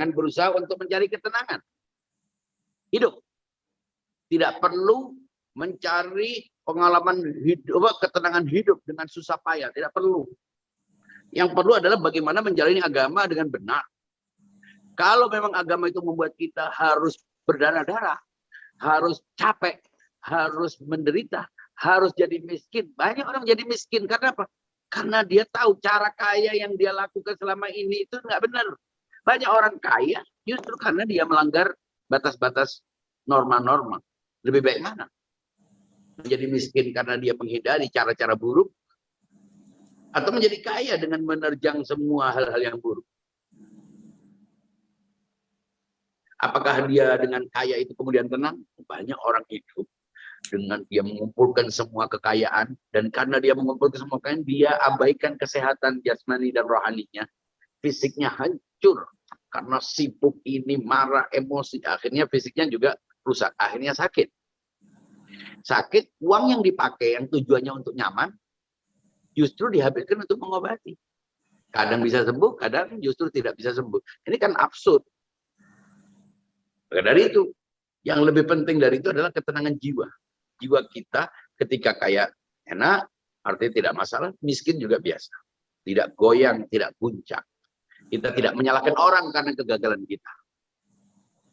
Dengan berusaha untuk mencari ketenangan hidup. Tidak perlu mencari pengalaman hidup, ketenangan hidup dengan susah payah. Tidak perlu. Yang perlu adalah bagaimana menjalani agama dengan benar. Kalau memang agama itu membuat kita harus berdarah-darah, harus capek, harus menderita, harus jadi miskin. Banyak orang jadi miskin. Karena apa? Karena dia tahu cara kaya yang dia lakukan selama ini itu nggak benar. Banyak orang kaya justru karena dia melanggar batas-batas norma-norma. Lebih baik mana? Menjadi miskin karena dia menghindari cara-cara buruk, atau menjadi kaya dengan menerjang semua hal-hal yang buruk. Apakah dia dengan kaya itu kemudian tenang? Banyak orang hidup dengan dia mengumpulkan semua kekayaan, dan karena dia mengumpulkan semua kekayaan, dia abaikan kesehatan jasmani dan rohaninya. Fisiknya hancur karena sibuk ini, marah, emosi, akhirnya fisiknya juga rusak, akhirnya sakit. Sakit, uang yang dipakai yang tujuannya untuk nyaman justru dihabiskan untuk mengobati. Kadang bisa sembuh, kadang justru tidak bisa sembuh. Ini kan absurd. Maka dari itu, yang lebih penting dari itu adalah ketenangan jiwa. Jiwa kita ketika kaya enak, artinya tidak masalah, miskin juga biasa. Tidak goyang, tidak guncang. Kita tidak menyalahkan orang karena kegagalan kita.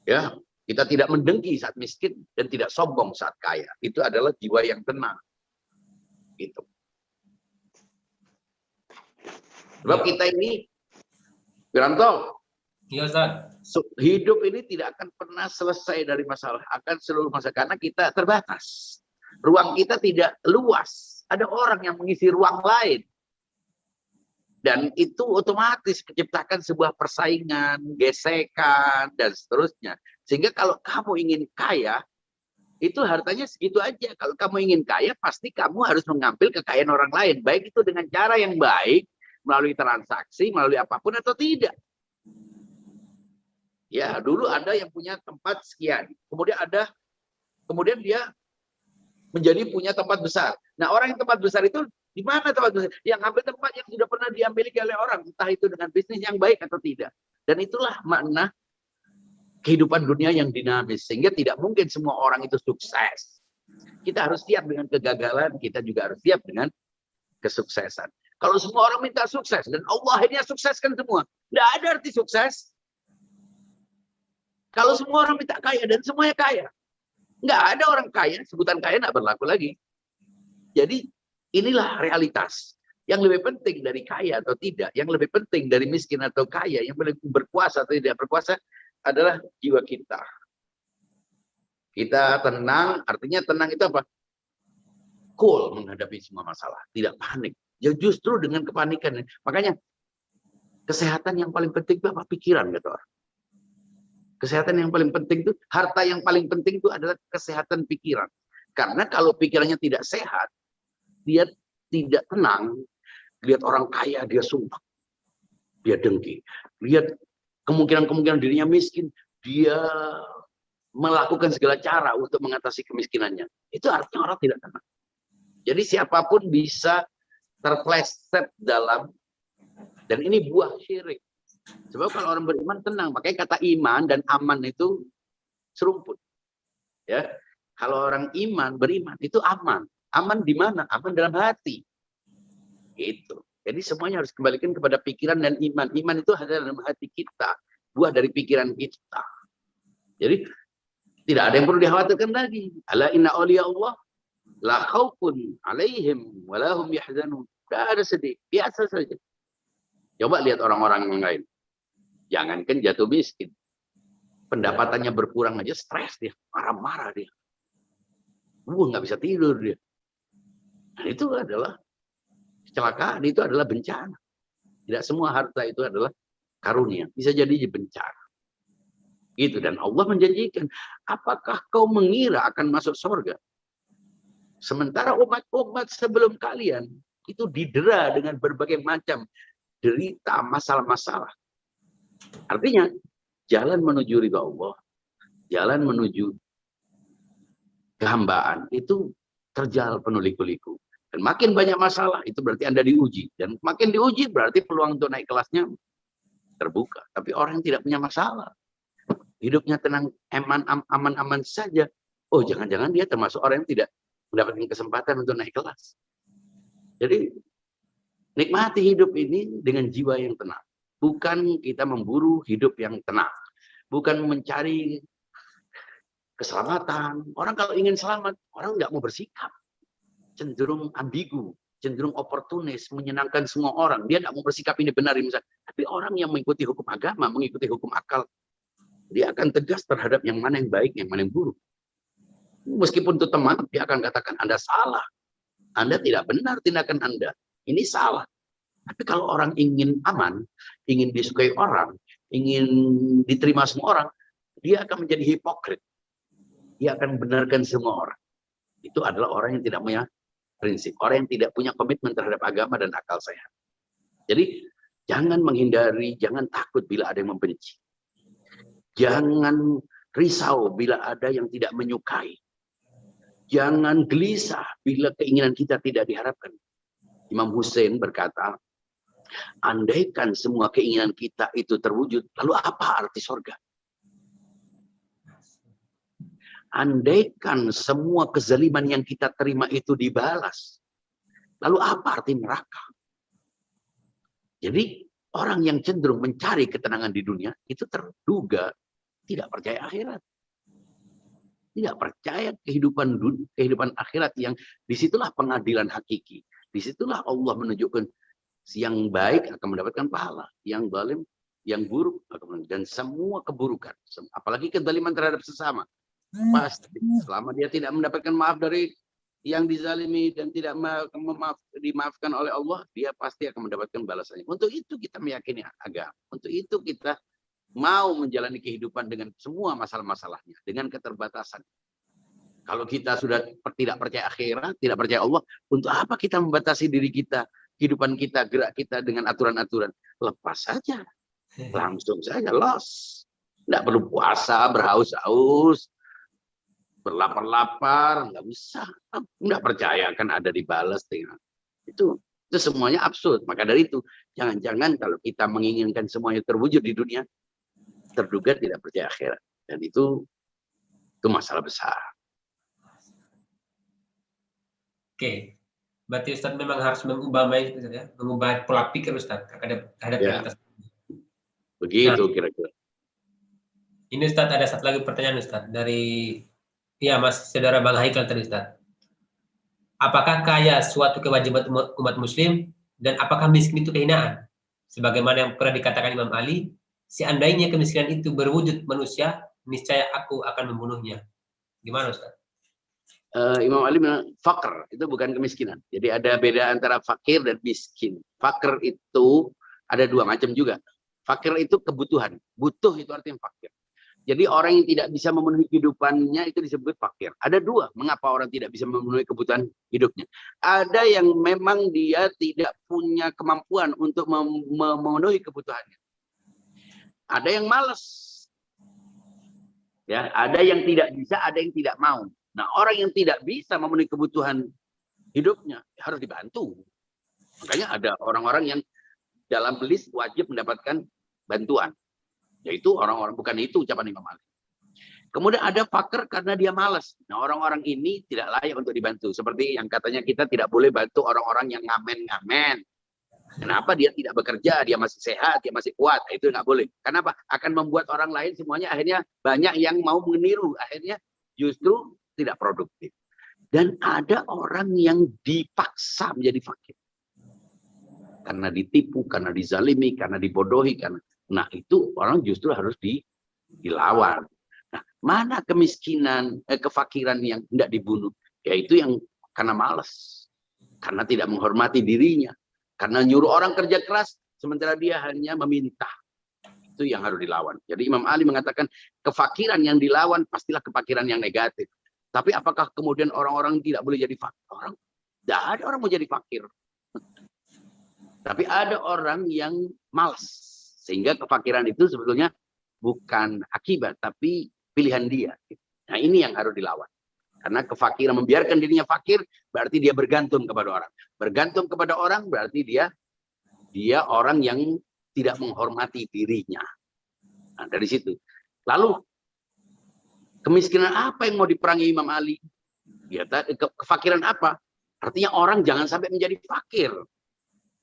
Ya, kita tidak mendengki saat miskin dan tidak sombong saat kaya. Itu adalah jiwa yang tenang. Gitu. Sebab kita ini, Wiranto, iya, Ustaz. Hidup ini tidak akan pernah selesai dari masalah, akan seluruh masalah, karena kita terbatas. Ruang kita tidak luas. Ada orang yang mengisi ruang lain. Dan itu otomatis menciptakan sebuah persaingan, gesekan, dan seterusnya. Sehingga kalau kamu ingin kaya, itu hartanya segitu aja. Kalau kamu ingin kaya, pasti kamu harus mengambil kekayaan orang lain. Baik itu dengan cara yang baik, melalui transaksi, melalui apapun atau tidak. Ya, dulu ada yang punya tempat sekian. Kemudian dia menjadi punya tempat besar. Nah, orang yang tempat besar itu di mana tempat besar? Yang ambil tempat yang sudah pernah diambiliki oleh orang, entah itu dengan bisnis yang baik atau tidak. Dan itulah makna kehidupan dunia yang dinamis, sehingga tidak mungkin semua orang itu sukses. Kita harus siap dengan kegagalan, kita juga harus siap dengan kesuksesan. Kalau semua orang minta sukses dan Allah akhirnya sukseskan semua, tidak ada arti sukses. Kalau semua orang minta kaya dan semuanya kaya, nggak ada orang kaya, sebutan kaya nggak berlaku lagi. Jadi inilah realitas. Yang lebih penting dari kaya atau tidak, yang lebih penting dari miskin atau kaya, yang lebih berkuasa atau tidak berkuasa adalah jiwa kita. Kita tenang, artinya tenang itu apa? Cool menghadapi semua masalah, tidak panik. Ya justru dengan kepanikan. Makanya kesehatan yang paling penting itu apa? Pikiran, gitu. Kesehatan yang paling penting itu, harta yang paling penting itu adalah kesehatan pikiran. Karena kalau pikirannya tidak sehat, dia tidak tenang. Lihat orang kaya, dia sumpah. Dia dengki. Lihat kemungkinan-kemungkinan dirinya miskin, dia melakukan segala cara untuk mengatasi kemiskinannya. Itu artinya orang tidak tenang. Jadi siapapun bisa terpleset dalam, dan ini buah syirik. Sebab kalau orang beriman tenang, makanya kata iman dan aman itu serumpun. Ya, kalau orang iman beriman itu aman. Aman di mana? Aman dalam hati. Gitu. Jadi semuanya harus kembalikan kepada pikiran dan iman. Iman itu ada dalam hati kita, buah dari pikiran kita. Jadi tidak ada yang perlu dikhawatirkan lagi. Ala inna awliya Allah la khaufun alaihim wa lahum yahzanun. Tidak ada sedih, biasa saja. Coba lihat orang-orang yang lain. Jangankan jatuh miskin, pendapatannya berkurang aja stres dia, marah-marah dia, nggak bisa tidur dia. Dan itu adalah kecelakaan, itu adalah bencana. Tidak semua harta itu adalah karunia, bisa jadi bencana. Gitu. Dan Allah menjanjikan, apakah kau mengira akan masuk surga? Sementara umat-umat sebelum kalian itu didera dengan berbagai macam derita, masalah-masalah. Artinya, jalan menuju ridha Allah, jalan menuju kehambaan, itu terjal penuh liku-liku. Dan makin banyak masalah, itu berarti Anda diuji. Dan makin diuji, berarti peluang untuk naik kelasnya terbuka. Tapi orang yang tidak punya masalah, hidupnya tenang, aman-aman saja. Oh, jangan-jangan dia termasuk orang yang tidak mendapatkan kesempatan untuk naik kelas. Jadi, nikmati hidup ini dengan jiwa yang tenang. Bukan kita memburu hidup yang tenang. Bukan mencari keselamatan. Orang kalau ingin selamat, orang nggak mau bersikap. Cenderung ambigu, cenderung oportunis, menyenangkan semua orang. Dia nggak mau bersikap ini benar. Misalnya. Tapi orang yang mengikuti hukum agama, mengikuti hukum akal, dia akan tegas terhadap yang mana yang baik, yang mana yang buruk. Meskipun itu teman, dia akan katakan, Anda salah. Anda tidak benar tindakan Anda. Ini salah. Tapi kalau orang ingin aman, ingin disukai orang, ingin diterima semua orang, dia akan menjadi hipokrit. Dia akan benarkan semua orang. Itu adalah orang yang tidak punya prinsip. Orang yang tidak punya komitmen terhadap agama dan akal sehat. Jadi, jangan menghindari, jangan takut bila ada yang membenci. Jangan risau bila ada yang tidak menyukai. Jangan gelisah bila keinginan kita tidak diharapkan. Imam Hussein berkata, andaikan semua keinginan kita itu terwujud, lalu apa arti surga? Andaikan semua kezaliman yang kita terima itu dibalas, lalu apa arti neraka? Jadi orang yang cenderung mencari ketenangan di dunia itu terduga tidak percaya akhirat. Tidak percaya kehidupan akhirat yang disitulah pengadilan hakiki. Disitulah Allah menunjukkan yang baik akan mendapatkan pahala, yang zalim, yang buruk dan semua keburukan, apalagi kezaliman terhadap sesama. Pasti selama dia tidak mendapatkan maaf dari yang dizalimi dan tidak dimaafkan oleh Allah, dia pasti akan mendapatkan balasannya. Untuk itu kita meyakini agama. Untuk itu kita mau menjalani kehidupan dengan semua masalah-masalahnya, dengan keterbatasan. Kalau kita sudah tidak percaya akhirat, tidak percaya Allah, untuk apa kita membatasi diri kita, kehidupan kita, gerak kita dengan aturan-aturan? Lepas saja, langsung saja, los. Tidak perlu puasa, berhaus-haus, berlapar-lapar, nggak usah. Nggak percaya akan ada dibalas. Itu semuanya absurd. Maka dari itu, jangan-jangan kalau kita menginginkan semuanya terwujud di dunia, terduga tidak percaya akhirat, dan itu masalah besar. Oke, berarti Ustadz memang harus mengubah mengubah pola pikir Ustadz terhadap realitas. Begitu kira-kira. Ini Ustadz ada satu lagi pertanyaan Ustadz dari Mas saudara Bang Haikal tadi Ustadz. Apakah kaya suatu kewajiban umat Muslim dan apakah miskin itu kehinaan? Sebagaimana yang pernah dikatakan Imam Ali, seandainya kemiskinan itu berwujud manusia, niscaya aku akan membunuhnya. Gimana Ustaz? Imam Ali bilang, fakir itu bukan kemiskinan. Jadi ada beda antara fakir dan miskin. Fakir itu ada dua macam juga. Fakir itu kebutuhan. Butuh itu artinya fakir. Jadi orang yang tidak bisa memenuhi kehidupannya itu disebut fakir. Ada dua, mengapa orang tidak bisa memenuhi kebutuhan hidupnya. Ada yang memang dia tidak punya kemampuan untuk memenuhi kebutuhannya. Ada yang malas. Ya, ada yang tidak bisa, ada yang tidak mau. Nah, orang yang tidak bisa memenuhi kebutuhan hidupnya harus dibantu. Makanya ada orang-orang yang dalam list wajib mendapatkan bantuan. Yaitu orang-orang, bukan itu ucapan Imam Ali. Kemudian ada fakir karena dia malas. Nah, orang-orang ini tidak layak untuk dibantu. Seperti yang katanya kita tidak boleh bantu orang-orang yang ngamen-ngamen. Kenapa dia tidak bekerja, dia masih sehat, dia masih kuat, itu nggak boleh. Kenapa? Akan membuat orang lain semuanya akhirnya banyak yang mau meniru, akhirnya justru tidak produktif. Dan ada orang yang dipaksa menjadi fakir. Karena ditipu, karena dizalimi, karena dibodohi, nah itu orang justru harus dilawan. Nah, mana kemiskinan, kefakiran yang tidak dibunuh? Yaitu yang karena malas, karena tidak menghormati dirinya. Karena nyuruh orang kerja keras, sementara dia hanya meminta. Itu yang harus dilawan. Jadi Imam Ali mengatakan, kefakiran yang dilawan pastilah kefakiran yang negatif. Tapi apakah kemudian orang-orang tidak boleh jadi fakir? Tidak ada orang mau jadi fakir. Tapi ada orang yang malas. Sehingga kefakiran itu sebetulnya bukan akibat, tapi pilihan dia. Nah ini yang harus dilawan. Karena kefakiran, membiarkan dirinya fakir, berarti dia bergantung kepada orang. Bergantung kepada orang berarti dia orang yang tidak menghormati dirinya. Nah, dari situ. Lalu kemiskinan apa yang mau diperangi Imam Ali? Ya, kefakiran apa? Artinya orang jangan sampai menjadi fakir.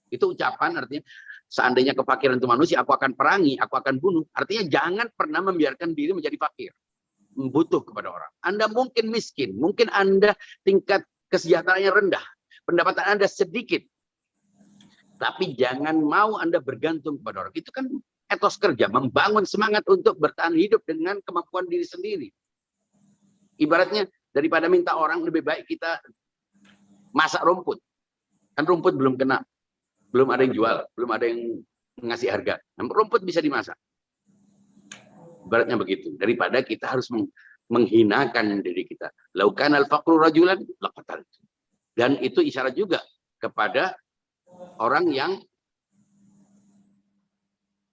Itu ucapan artinya seandainya kefakiran itu manusia, aku akan perangi, aku akan bunuh. Artinya jangan pernah membiarkan diri menjadi fakir. Butuh kepada orang. Anda mungkin miskin, mungkin Anda tingkat kesejahteraannya rendah, pendapatan Anda sedikit. Tapi jangan mau Anda bergantung kepada orang. Itu kan etos kerja, membangun semangat untuk bertahan hidup dengan kemampuan diri sendiri. Ibaratnya daripada minta orang, lebih baik kita masak rumput. Kan rumput belum kena, belum ada yang jual, belum ada yang ngasih harga. Rumput bisa dimasak. Ibaratnya begitu. Daripada kita harus menghinakan diri kita. Laukan al-faqru rajulan laqatal. Dan itu isyarat juga kepada orang yang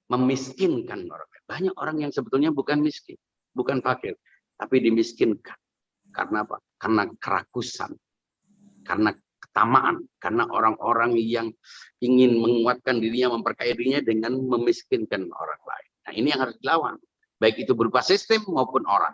memiskinkan orang. Banyak orang yang sebetulnya bukan miskin, bukan fakir, tapi dimiskinkan. Karena apa? Karena kerakusan, karena ketamaan, karena orang-orang yang ingin menguatkan dirinya, memperkaya dirinya dengan memiskinkan orang lain. Nah, ini yang harus dilawan. Baik itu berupa sistem maupun orang.